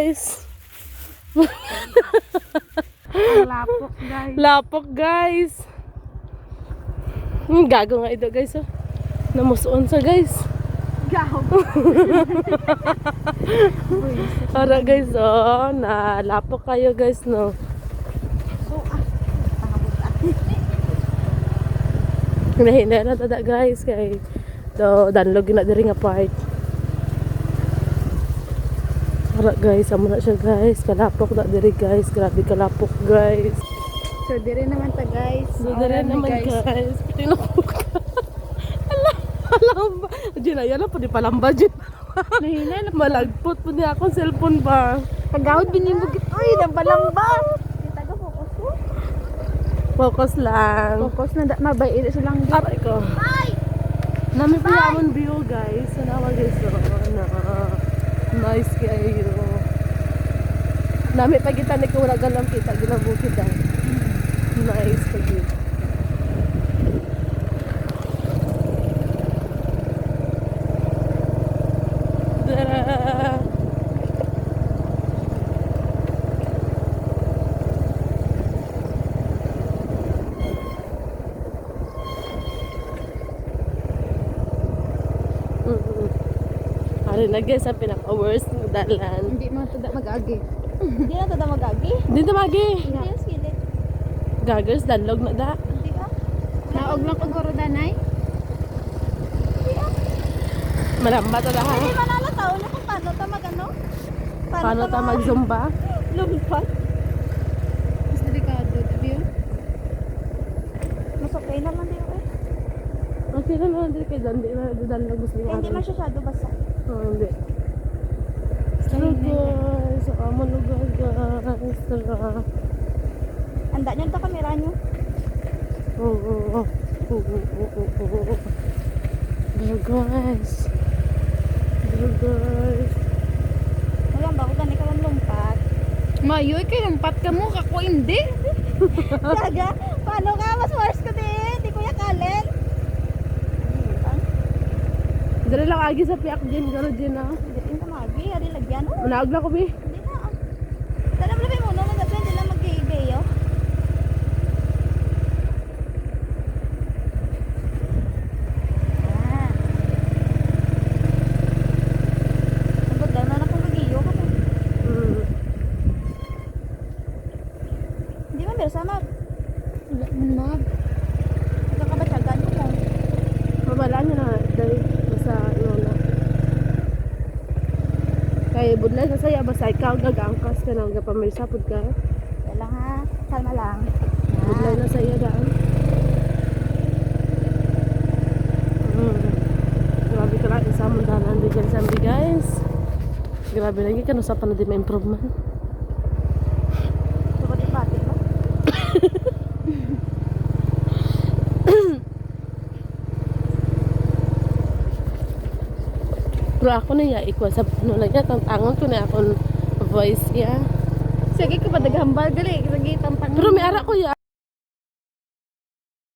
Guys. Lapok guys. Lapok guys. Gago nga ito guys. Oh. Namusuon sa guys. Gaw. Para guys, oh, nalapok kayo guys, no. Hinahinay na tada guys kay danlog na diri nga part. Para guys, amo na siya guys, kalapok na diri guys, grabe kalapok guys. So dire naman ta guys. So diri naman guys, tinapok. Palamba. Diyan yan na po di palamba diyan. Nahinay na Malagpot po niya akong cellphone ba. pagawad binimugit. Uy, nabalamba. Kita ka focus ko. Focus lang. Focus na mabay ito lang di. Aray ko. Bye. Nami po yaman view guys. So naman guys, na nice kayo. Nami pa kita ni kuragan lang kita ginabukid ah. Nice kayo. Tara. Ari na guys sa pinaka-worst ng dalan. Hindi mo tada mag-agi. Hindi na tada mag-agi. Dito magi. Hindi yung skillet. Gagers danlog na da. Hindi ah. Naog lang kung garo danay. Malamba ta da. Hindi manala tao na kung paano ta mag-ano? Paano ta mag-zumba? Lumpat. Mas delikado, diba? Mas okay naman din eh. Okay na naman dito kay Dandi na danlog gusto niya. Hindi masyado basa. Hindi. Hello guys, sa amon lugar guys. Tara. Anda niyo ta kamera niyo. Oh. Hello guys. Hello guys. Walang ba ko gani ka lang lumpat. Mayoy kay lumpat ka mo kako hindi. Taga, paano ka mas worse ko din? Di ko yakalen. Dali lang agi sa piak din garo din ah. Hindi na magi, ari lagyan oh. Manaog na ko bi. Hindi na. Tara mo lang muna na hindi lang mag-iibayo. Daw na kung mag-iyo ka mo. Hindi man pero sama. Wala man mag. Kakabatsagan ko mo. Mabalaan niya na dahil sa ano na. Kaya budlay sa saya basta ikaw gagangkas ka na gapamirsapod ka. Wala ha. Kalma lang. Budlay na saya daan. Grabe ka lang sa mundanan di dyan sa guys. Grabe lagi ka sa na di ma-improvement. Suko di pati ba? Pero ako na ya ikwa sa ano lang ya tangon ko na akong voice ya. Sige ka pa daghambal gali. Sige tampang. Pero may ara ko ya.